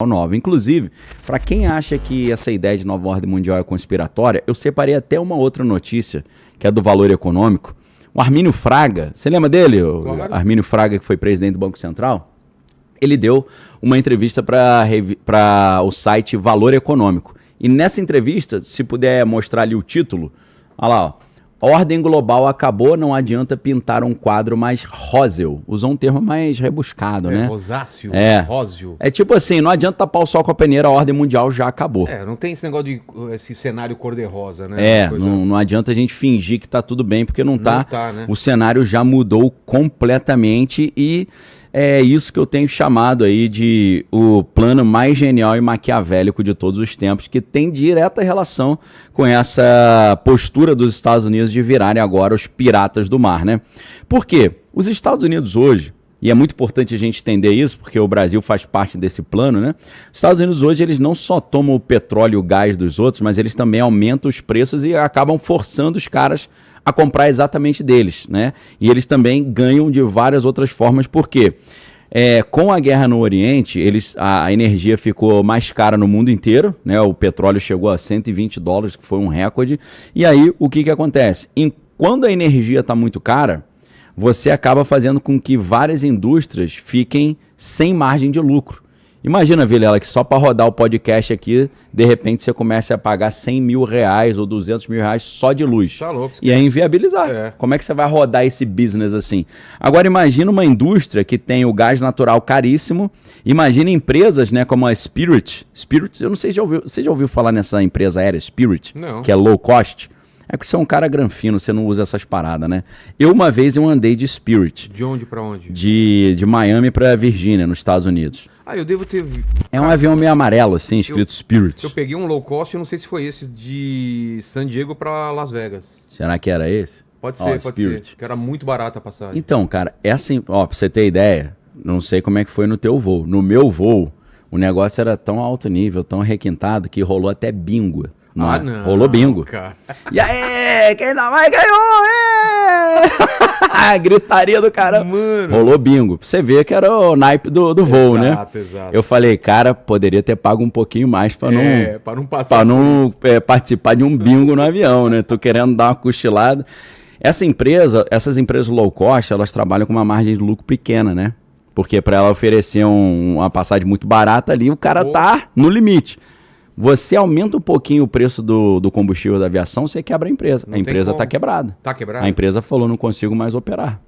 nova. Inclusive, para quem acha que essa ideia de nova ordem mundial é conspiratória, eu separei até uma outra notícia, que é do Valor Econômico. O Armínio Fraga, você lembra dele? Claro. Armínio Fraga, que foi presidente do Banco Central, ele deu uma entrevista para o site Valor Econômico. E nessa entrevista, se puder mostrar ali o título, olha lá, ó. Ordem global acabou, não adianta pintar um quadro mais róseo. Usou um termo mais rebuscado, né? Rosáceo, róseo. É tipo assim, não adianta tapar o sol com a peneira, a ordem mundial já acabou. Não tem esse negócio de esse cenário cor-de-rosa, né? Não adianta a gente fingir que tá tudo bem, porque não tá. Né? O cenário já mudou completamente e é isso que eu tenho chamado aí de o plano mais genial e maquiavélico de todos os tempos, que tem direta relação com essa postura dos Estados Unidos de virarem agora os piratas do mar, né? Por quê? Os Estados Unidos hoje, e é muito importante a gente entender isso, porque o Brasil faz parte desse plano, né? Os Estados Unidos hoje, eles não só tomam o petróleo e o gás dos outros, mas eles também aumentam os preços e acabam forçando os caras a comprar exatamente deles, né? E eles também ganham de várias outras formas, por quê? Com a guerra no Oriente, a energia ficou mais cara no mundo inteiro, né? O petróleo chegou a $120, que foi um recorde. E aí, o que acontece? Quando a energia está muito cara, você acaba fazendo com que várias indústrias fiquem sem margem de lucro. Imagina, Vilela, que só para rodar o podcast aqui, de repente você começa a pagar R$100 mil ou R$200 mil só de luz. Tá louco. E é inviabilizar. Como é que você vai rodar esse business assim? Agora imagina uma indústria que tem o gás natural caríssimo. Imagina empresas, né, como a Spirit. Spirit, eu não sei se você já ouviu falar nessa empresa aérea Spirit? Não. Que é low cost. É que você é um cara granfino, você não usa essas paradas, né? Uma vez eu andei de Spirit. De onde pra onde? De Miami pra Virgínia, nos Estados Unidos. Eu devo ter... É um avião meio amarelo, assim, escrito Spirit. Eu peguei um low cost, eu não sei se foi esse, de San Diego pra Las Vegas. Será que era esse? Pode ser, pode ser. Que era muito barata a passagem. Então, cara, pra você ter ideia, não sei como é que foi no teu voo. No meu voo, o negócio era tão alto nível, tão requintado, que rolou até bingo. Não. Rolou bingo. Cara. E aí, quem ainda mais ganhou? A gritaria do cara. Mano. Rolou bingo. Pra você ver que era o naipe do voo, né? Exato. Eu falei, cara, poderia ter pago um pouquinho mais pra não participar de um bingo no avião, né? Tô querendo dar uma cochilada. Essas empresas low cost, elas trabalham com uma margem de lucro pequena, né? Porque para ela oferecer uma passagem muito barata ali, o cara tá no limite. Você aumenta um pouquinho o preço do combustível da aviação, você quebra a empresa. A empresa está quebrada. Tá quebrada? A empresa falou, não consigo mais operar.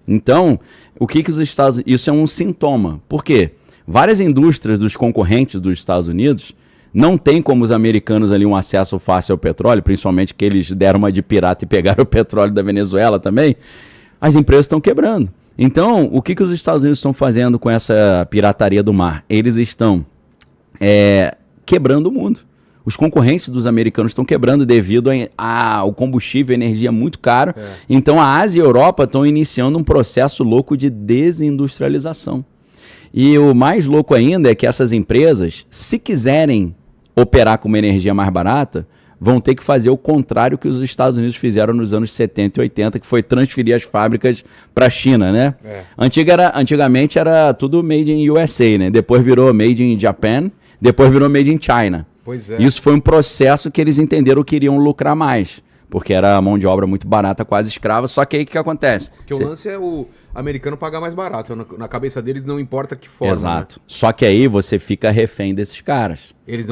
Então, o que os Estados Unidos... Isso é um sintoma. Por quê? Várias indústrias dos concorrentes dos Estados Unidos não têm como os americanos ali um acesso fácil ao petróleo, principalmente que eles deram uma de pirata e pegaram o petróleo da Venezuela também. As empresas estão quebrando. Então, o que os Estados Unidos estão fazendo com essa pirataria do mar? Eles estão... quebrando o mundo. Os concorrentes dos americanos estão quebrando devido ao combustível e energia muito caro. Então a Ásia e a Europa estão iniciando um processo louco de desindustrialização. E o mais louco ainda é que essas empresas, se quiserem operar com uma energia mais barata, vão ter que fazer o contrário que os Estados Unidos fizeram nos anos 70 e 80, que foi transferir as fábricas para a China, né? Antigamente era tudo made in USA, né? Depois virou made in Japan, depois virou made in China. Pois é. Isso foi um processo que eles entenderam que iriam lucrar mais, porque era mão de obra muito barata, quase escrava. Só que aí o que acontece? Porque o lance é o americano pagar mais barato. Na cabeça deles não importa que forma. Exato. Né? Só que aí você fica refém desses caras. Eles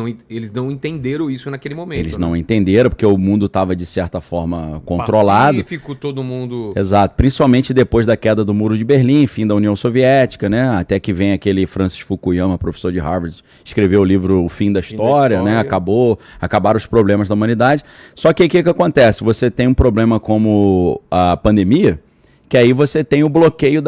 não entenderam isso naquele momento. Eles não entenderam, porque o mundo estava, de certa forma, controlado. Pacífico, todo mundo... Exato. Principalmente depois da queda do Muro de Berlim, fim da União Soviética, né? Até que vem aquele Francis Fukuyama, professor de Harvard, escreveu o livro O Fim da História, né? Acabaram os problemas da humanidade. Só que aí o que acontece? Você tem um problema como a pandemia, que aí você tem o bloqueio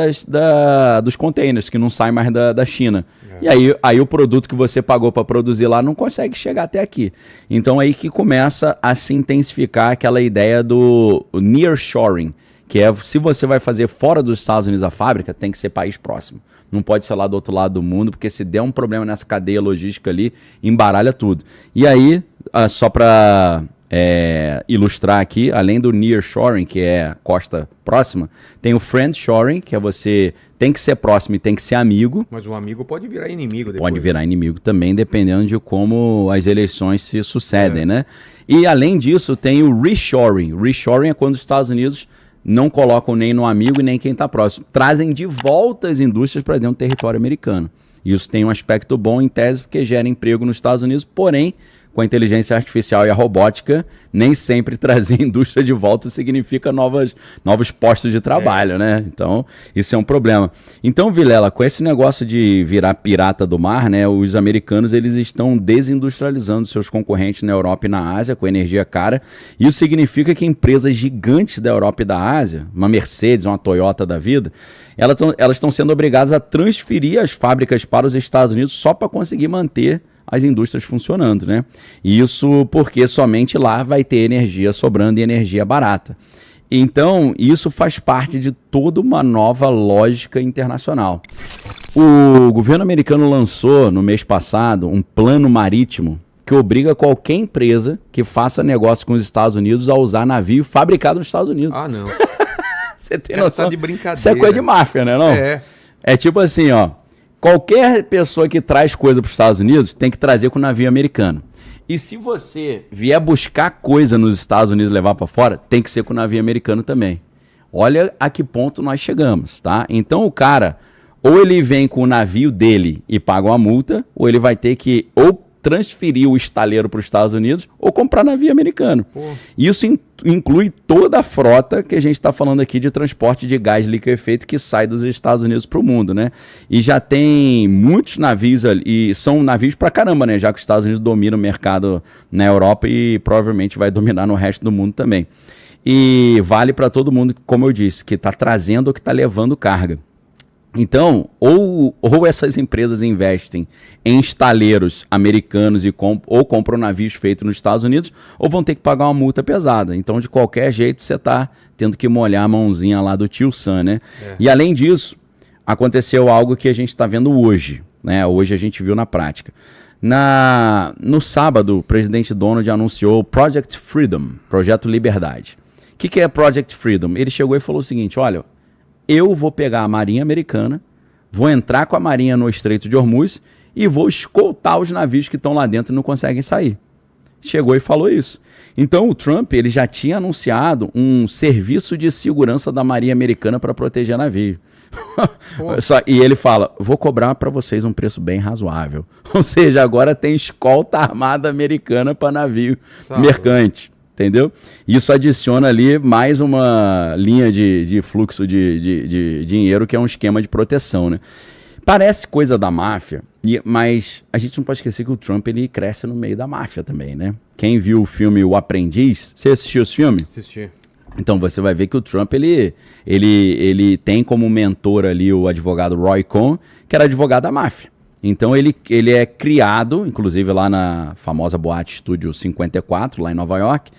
dos containers, que não saem mais da China. E aí o produto que você pagou para produzir lá não consegue chegar até aqui. Então aí que começa a se intensificar aquela ideia do nearshoring, que é, se você vai fazer fora dos Estados Unidos a fábrica, tem que ser país próximo. Não pode ser lá do outro lado do mundo, porque se der um problema nessa cadeia logística ali, embaralha tudo. E aí, só para ilustrar aqui, além do nearshoring, que é a costa próxima, tem o friendshoring, que é você tem que ser próximo e tem que ser amigo. Mas o amigo pode virar inimigo depois. Pode virar inimigo também, dependendo de como as eleições se sucedem, né? E além disso, tem o reshoring. Reshoring é quando os Estados Unidos não colocam nem no amigo e nem quem está próximo. Trazem de volta as indústrias para dentro do território americano. Isso tem um aspecto bom em tese, porque gera emprego nos Estados Unidos, porém, com a inteligência artificial e a robótica, nem sempre trazer indústria de volta significa novos postos de trabalho, né? Então, isso é um problema. Então, Vilela, com esse negócio de virar pirata do mar, né, os americanos eles estão desindustrializando seus concorrentes na Europa e na Ásia com energia cara. Isso significa que empresas gigantes da Europa e da Ásia, uma Mercedes, uma Toyota da vida, elas estão sendo obrigadas a transferir as fábricas para os Estados Unidos só para conseguir manter as indústrias funcionando, né? Isso porque somente lá vai ter energia sobrando e energia barata. Então, isso faz parte de toda uma nova lógica internacional. O governo americano lançou, no mês passado, um plano marítimo que obriga qualquer empresa que faça negócio com os Estados Unidos a usar navio fabricado nos Estados Unidos. Ah, não. Você tem noção? Tá de brincadeira. Isso é coisa de máfia, né? Não? É tipo assim, ó. Qualquer pessoa que traz coisa para os Estados Unidos tem que trazer com o navio americano. E se você vier buscar coisa nos Estados Unidos e levar para fora, tem que ser com o navio americano também. Olha a que ponto nós chegamos, tá? Então o cara, ou ele vem com o navio dele e paga uma multa, ou ele vai ter que ou transferir o estaleiro para os Estados Unidos ou comprar navio americano. Isso inclui toda a frota que a gente está falando aqui de transporte de gás liquefeito que sai dos Estados Unidos para o mundo, né? E já tem muitos navios ali, e são navios pra caramba, né? Já que os Estados Unidos dominam o mercado na Europa e provavelmente vai dominar no resto do mundo também. E vale para todo mundo, como eu disse, que está trazendo ou que está levando carga. Então, ou essas empresas investem em estaleiros americanos ou compram navios feitos nos Estados Unidos, ou vão ter que pagar uma multa pesada. Então, de qualquer jeito, você está tendo que molhar a mãozinha lá do tio Sam, né? E além disso, aconteceu algo que a gente está vendo hoje, né? Hoje a gente viu na prática. No sábado, o presidente Donald anunciou o Project Freedom, Projeto Liberdade. O que é Project Freedom? Ele chegou e falou o seguinte, olha, eu vou pegar a Marinha Americana, vou entrar com a Marinha no Estreito de Hormuz e vou escoltar os navios que estão lá dentro e não conseguem sair. Chegou e falou isso. Então o Trump ele já tinha anunciado um serviço de segurança da Marinha Americana para proteger navio. E ele fala, vou cobrar para vocês um preço bem razoável. Ou seja, agora tem escolta armada americana para navio mercante. Entendeu? Isso adiciona ali mais uma linha de fluxo de dinheiro, que é um esquema de proteção, né? Parece coisa da máfia, mas a gente não pode esquecer que o Trump ele cresce no meio da máfia também, né? Quem viu o filme O Aprendiz, você assistiu esse filme? Assisti. Então você vai ver que o Trump ele tem como mentor ali o advogado Roy Cohn, que era advogado da máfia. Então ele é criado, inclusive lá na famosa boate Estúdio 54, lá em Nova York.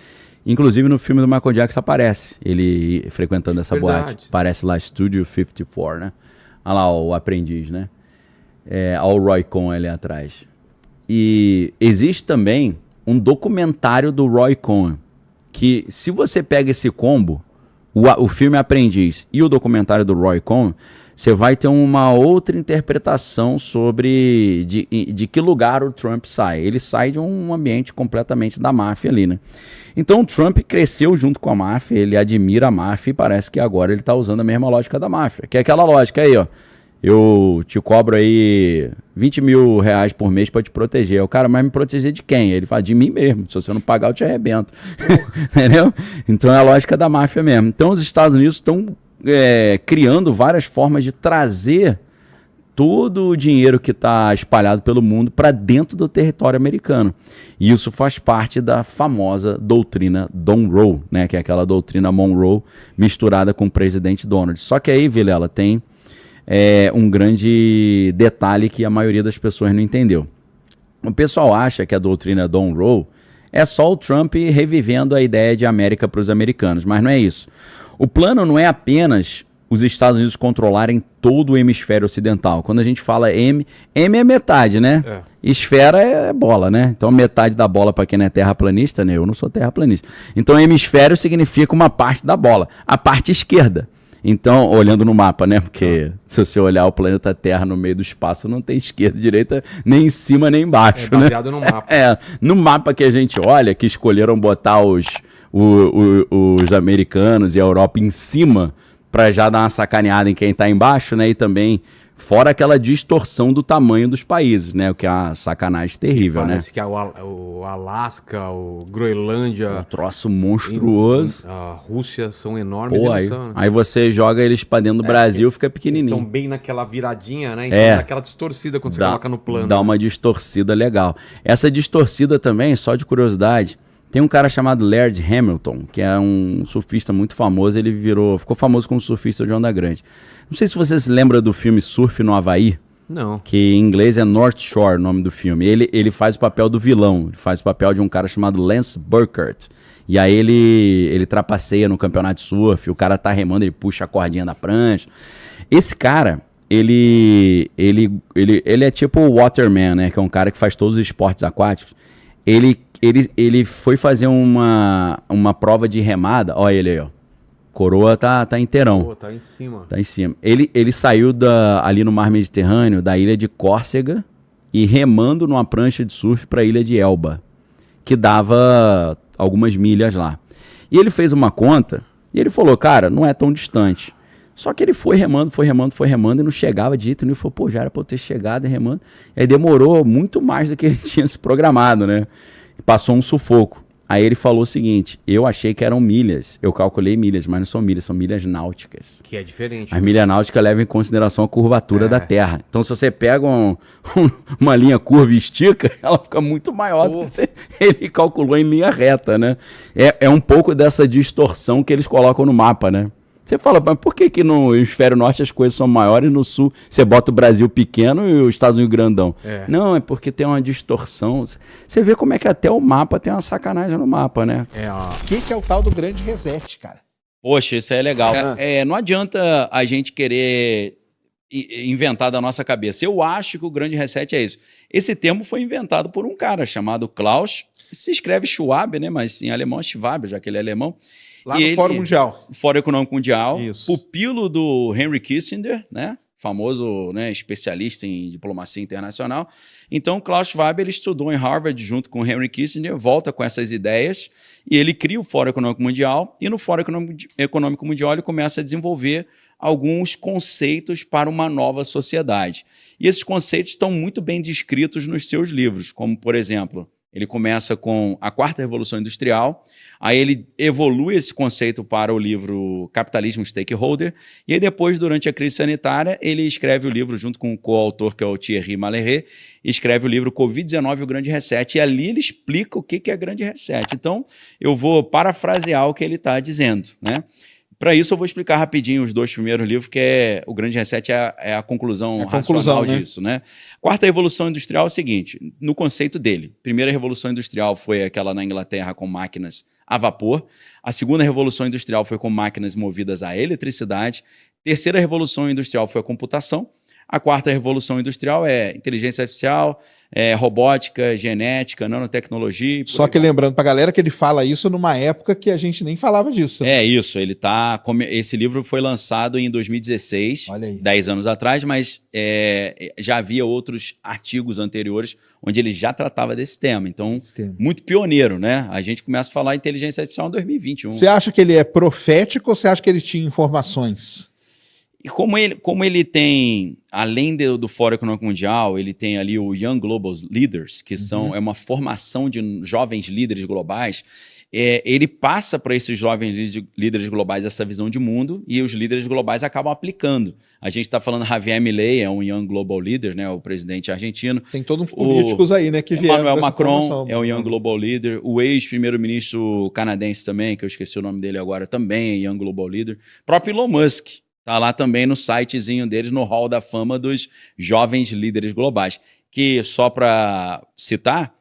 Inclusive no filme do Michael Jackson aparece ele frequentando essa boate. Aparece lá Studio 54, né? Olha lá o aprendiz, né? Olha o Roy Cohn ali atrás. E existe também um documentário do Roy Cohn, que se você pega esse combo, o filme Aprendiz e o documentário do Roy Cohn, você vai ter uma outra interpretação sobre de que lugar o Trump sai. Ele sai de um ambiente completamente da máfia ali, né? Então o Trump cresceu junto com a máfia, ele admira a máfia e parece que agora ele está usando a mesma lógica da máfia. Que é aquela lógica aí, ó. Eu te cobro aí 20 mil reais por mês para te proteger. O cara, mas me proteger de quem? Ele fala, de mim mesmo. Se você não pagar, eu te arrebento. Entendeu? Então é a lógica da máfia mesmo. Então os Estados Unidos estão criando várias formas de trazer todo o dinheiro que está espalhado pelo mundo para dentro do território americano. E isso faz parte da famosa doutrina Monroe, né? Que é aquela doutrina Monroe misturada com o presidente Donald. Só que aí, Vilela, tem um grande detalhe que a maioria das pessoas não entendeu. O pessoal acha que a doutrina Monroe é só o Trump revivendo a ideia de América para os americanos, mas não é isso. O plano não é apenas os Estados Unidos controlarem todo o hemisfério ocidental. Quando a gente fala M é metade, né? Esfera é bola, né? Então metade da bola, para quem não é terraplanista, né? Eu não sou terraplanista. Então hemisfério significa uma parte da bola, a parte esquerda. Então, olhando no mapa, né? Porque se você olhar o planeta Terra no meio do espaço, não tem esquerda e direita nem em cima nem embaixo, né? Baseado no mapa. No mapa que a gente olha, que escolheram botar os americanos e a Europa em cima para já dar uma sacaneada em quem tá embaixo, né? E também fora aquela distorção do tamanho dos países, né? O que é uma sacanagem terrível, né? Parece que é o Alasca, o Groenlândia... Um troço monstruoso. A Rússia são enormes. Pô, aí você joga eles pra dentro do Brasil, fica pequenininho. Estão bem naquela viradinha, né? Então dá aquela distorcida quando você coloca no plano. Dá uma distorcida legal. Essa distorcida também, só de curiosidade, tem um cara chamado Laird Hamilton, que é um surfista muito famoso. Ele ficou famoso como surfista de onda grande. Não sei se você se lembra do filme Surf no Havaí. Não. Que em inglês é North Shore, o nome do filme. Ele faz o papel do vilão. Ele faz o papel de um cara chamado Lance Burkhardt. E aí ele trapaceia no campeonato de surf. O cara tá remando, ele puxa a cordinha da prancha. Esse cara, ele é tipo o Waterman, né? Que é um cara que faz todos os esportes aquáticos. Ele foi fazer uma prova de remada. Olha ele aí, ó. Coroa tá inteirão. Pô, tá em cima. Tá em cima. Ele saiu ali no mar Mediterrâneo, da ilha de Córcega, e remando numa prancha de surf para a ilha de Elba, que dava algumas milhas lá. E ele fez uma conta, e ele falou, cara, não é tão distante. Só que ele foi remando, e não chegava de jeito nenhum. Ele falou, pô, já era pra eu ter chegado e remando. E aí demorou muito mais do que ele tinha se programado, né? Passou um sufoco. Aí ele falou o seguinte, eu achei que eram milhas, eu calculei milhas, mas não são milhas náuticas. Que é diferente. As milhas náuticas levam em consideração a curvatura da Terra. Então se você pega uma linha curva e estica, ela fica muito maior do que ele calculou em linha reta, né? É um pouco dessa distorção que eles colocam no mapa, né? Você fala, mas por que no hemisfério norte as coisas são maiores e no sul você bota o Brasil pequeno e os Estados Unidos grandão? Não, é porque tem uma distorção. Você vê como é que até o mapa tem uma sacanagem no mapa, né? O que é o tal do grande reset, cara? Poxa, isso é legal. Não adianta a gente querer inventar da nossa cabeça. Eu acho que o grande reset é isso. Esse termo foi inventado por um cara chamado Klaus, se escreve Schwab, né? Mas em alemão é Schwab, já que ele é alemão. Lá no Fórum Mundial. Fórum Econômico Mundial. Isso. Pupilo do Henry Kissinger, né? Famoso, né, especialista em diplomacia internacional. Então, Klaus Schwab, ele estudou em Harvard junto com Henry Kissinger, volta com essas ideias e ele cria o Fórum Econômico Mundial. E no Fórum Econômico Mundial ele começa a desenvolver alguns conceitos para uma nova sociedade. E esses conceitos estão muito bem descritos nos seus livros, como, por exemplo, ele começa com a Quarta Revolução Industrial, aí ele evolui esse conceito para o livro Capitalismo Stakeholder, e aí depois, durante a crise sanitária, ele escreve o livro, junto com o coautor, que é o Thierry Malherbe, escreve o livro Covid-19 e o Grande Reset, e ali ele explica o que é Grande Reset. Então, eu vou parafrasear o que ele está dizendo, né? Para isso, eu vou explicar rapidinho os dois primeiros livros, que é o Grande Reset é a conclusão racional disso, né? Quarta Revolução Industrial é o seguinte, no conceito dele, primeira Revolução Industrial foi aquela na Inglaterra com máquinas a vapor, a segunda Revolução Industrial foi com máquinas movidas à eletricidade, terceira Revolução Industrial foi a computação, a quarta Revolução Industrial é inteligência artificial, robótica, genética, nanotecnologia. Só que lembrando pra galera que ele fala isso numa época que a gente nem falava disso. Né? É isso, esse livro foi lançado em 2016, 10 anos atrás, mas já havia outros artigos anteriores onde ele já tratava desse tema. Então, muito pioneiro, né? A gente começa a falar inteligência artificial em 2021. Você acha que ele é profético ou você acha que ele tinha informações? E como ele tem, além do Fórum Econômico Mundial, ele tem ali o Young Global Leaders, que é uma formação de jovens líderes globais, ele passa para esses jovens líderes globais essa visão de mundo e os líderes globais acabam aplicando. A gente está falando Javier Milei, é um Young Global Leader, né, o presidente argentino. Tem todos uns políticos aí, né, que vieram Emmanuel Macron é um Young Global Leader. O ex-primeiro-ministro canadense também, que eu esqueci o nome dele agora, também é Young Global Leader. O próprio Elon Musk. Está lá também no sitezinho deles, no Hall da Fama dos Jovens Líderes Globais. Que, só para citar,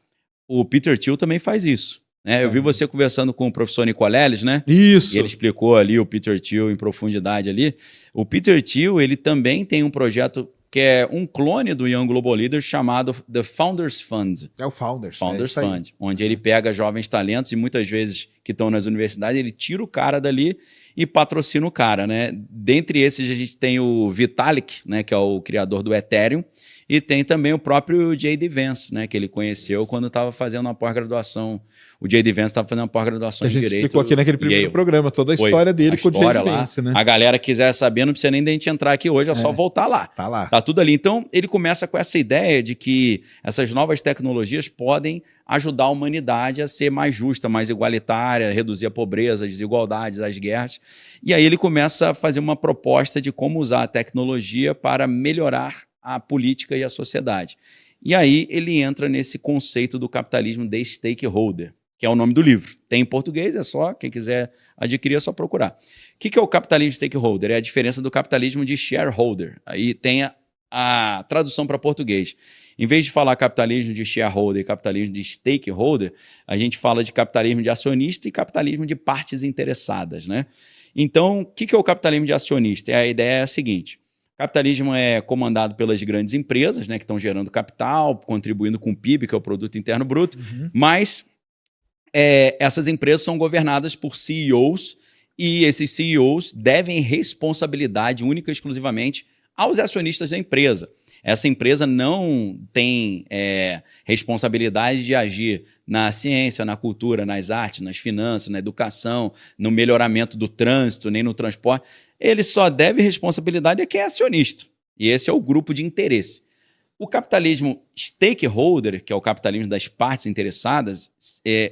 o Peter Thiel também faz isso. né? Eu vi você conversando com o professor Nicoleles, né? Isso. E ele explicou ali o Peter Thiel em profundidade ali. O Peter Thiel, ele também tem um projeto que é um clone do Young Global Leaders chamado The Founders Fund. É o Founders. Founders Fund, onde ele pega jovens talentos e muitas vezes que estão nas universidades, ele tira o cara dali e patrocina o cara, né? Dentre esses a gente tem o Vitalik, né, que é o criador do Ethereum, e tem também o próprio J.D. Vance, né, que ele conheceu quando estava fazendo uma pós-graduação. O J.D. Vance estava fazendo uma pós-graduação em Direito. A gente explicou aqui naquele primeiro programa toda a história dele com o J.D. Vance, né? A galera quiser saber, não precisa nem de a gente entrar aqui hoje, é só voltar lá. Tá lá. Tá tudo ali. Então, ele começa com essa ideia de que essas novas tecnologias podem ajudar a humanidade a ser mais justa, mais igualitária, reduzir a pobreza, as desigualdades, as guerras. E aí ele começa a fazer uma proposta de como usar a tecnologia para melhorar a política e a sociedade. E aí ele entra nesse conceito do capitalismo de stakeholder, que é o nome do livro. Tem em português, é só, quem quiser adquirir é só procurar. O que é o capitalismo de stakeholder? É a diferença do capitalismo de shareholder. Aí tem a tradução para português. Em vez de falar capitalismo de shareholder e capitalismo de stakeholder, a gente fala de capitalismo de acionista e capitalismo de partes interessadas, né? Então, o que é o capitalismo de acionista? A ideia é a seguinte: o capitalismo é comandado pelas grandes empresas, né, que estão gerando capital, contribuindo com o PIB, que é o Produto Interno Bruto, mas essas empresas são governadas por CEOs e esses CEOs devem responsabilidade única e exclusivamente aos acionistas da empresa. Essa empresa não tem responsabilidade de agir na ciência, na cultura, nas artes, nas finanças, na educação, no melhoramento do trânsito, nem no transporte. Ele só deve responsabilidade a quem é acionista. E esse é o grupo de interesse. O capitalismo stakeholder, que é o capitalismo das partes interessadas,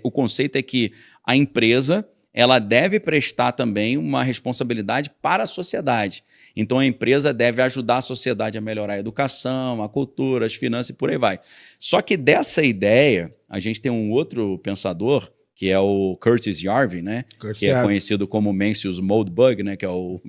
o conceito é que a empresa ela deve prestar também uma responsabilidade para a sociedade. Então, a empresa deve ajudar a sociedade a melhorar a educação, a cultura, as finanças e por aí vai. Só que dessa ideia, a gente tem um outro pensador, que é o Curtis Yarvin, né? Que é conhecido como Mencius Moldbug, né? Que é o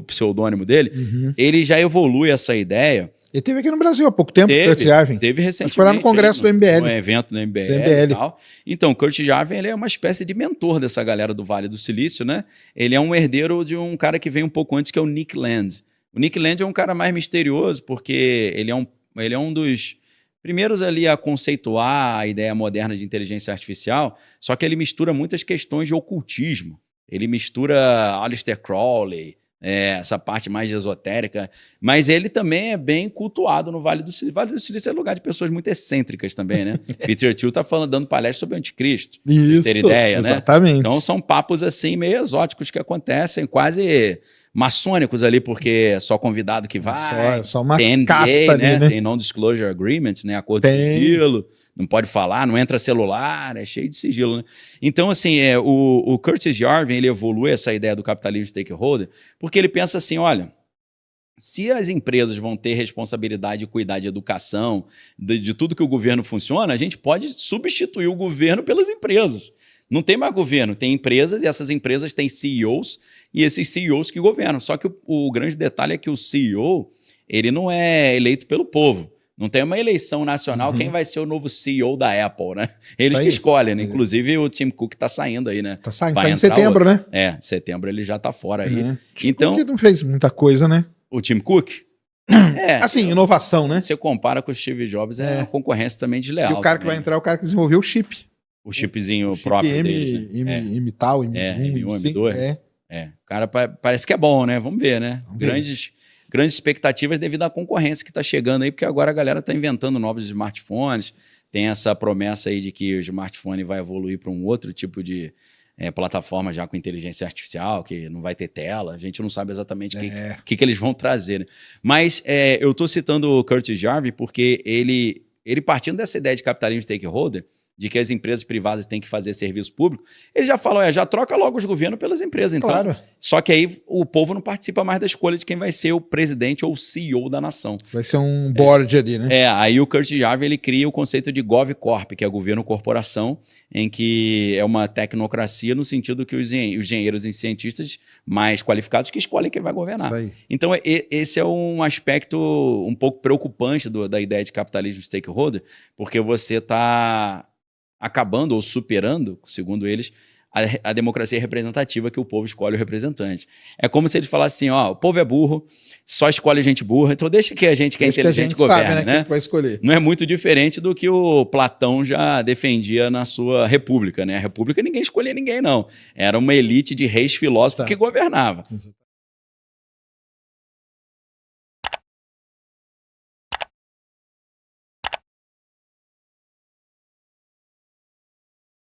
pseudônimo dele. Ele já evolui essa ideia. Ele teve aqui no Brasil há pouco tempo, Curtis Yarvin. Teve recentemente. Foi lá no congresso do MBL. No evento do MBL e tal. Então, Curtis Yarvin, ele é uma espécie de mentor dessa galera do Vale do Silício, né? Ele é um herdeiro de um cara que veio um pouco antes, que é o Nick Land. O Nick Land é um cara mais misterioso, porque ele é um dos primeiros ali a conceituar a ideia moderna de inteligência artificial, só que ele mistura muitas questões de ocultismo. Ele mistura Aleister Crowley, essa parte mais esotérica, mas ele também é bem cultuado no Vale do Silício. O Vale do Silício é lugar de pessoas muito excêntricas também, né? Peter Thiel tá dando palestra sobre o anticristo, pra vocês terem ideia, exatamente. Né? Então são papos assim meio exóticos que acontecem, quase maçônicos ali, porque é só convidado que vai. Só uma tem NDA, casta ali, né? Tem Non-Disclosure Agreement, né? Acordo de sigilo, não pode falar, não entra celular, é cheio de sigilo, né? Então, assim, o Curtis Yarvin, ele evolui essa ideia do capitalismo stakeholder, porque ele pensa assim, olha, se as empresas vão ter responsabilidade de cuidar de educação, de tudo que o governo funciona, a gente pode substituir o governo pelas empresas. Não tem mais governo, tem empresas e essas empresas têm CEOs e esses CEOs que governam. Só que o grande detalhe é que o CEO, ele não é eleito pelo povo. Não tem uma eleição nacional, quem vai ser o novo CEO da Apple, né? Eles que escolhem, né? Inclusive o Tim Cook tá saindo aí, né? Tá saindo, tá em setembro, né? Em setembro ele já tá fora aí. Então, Cook não fez muita coisa, né? O Tim Cook? Assim, inovação, né? Você compara com o Steve Jobs, é uma concorrência também desleal. E o cara que vai entrar é o cara que desenvolveu o chip. O chipzinho próprio deles, né? M tal, M1, M2. O cara parece que é bom, né? Vamos ver, né? Grandes expectativas devido à concorrência que está chegando aí, porque agora a galera está inventando novos smartphones, tem essa promessa aí de que o smartphone vai evoluir para um outro tipo de plataforma já com inteligência artificial, que não vai ter tela, a gente não sabe exatamente o que eles vão trazer, né? Mas eu estou citando o Curtis Yarvin porque ele partindo dessa ideia de capitalismo stakeholder, de que as empresas privadas têm que fazer serviço público, ele já falou, já troca logo os governos pelas empresas, então. Claro. Só que aí o povo não participa mais da escolha de quem vai ser o presidente ou o CEO da nação. Vai ser um board ali, né? Aí o Curtis Yarvin, ele cria o conceito de GovCorp, que é governo-corporação, em que é uma tecnocracia no sentido que os engenheiros e cientistas mais qualificados que escolhem quem vai governar. Então esse é um aspecto um pouco preocupante da ideia de capitalismo stakeholder, porque você está acabando ou superando, segundo eles, a democracia representativa, que o povo escolhe o representante. É como se eles falassem assim, ó, o povo é burro, só escolhe gente burra, então deixa que a gente que é inteligente governe, sabe, né? Quem vai escolher. Não é muito diferente do que o Platão já defendia na sua república, né? A república ninguém escolhia ninguém, não. Era uma elite de reis filósofos que governava. Exato.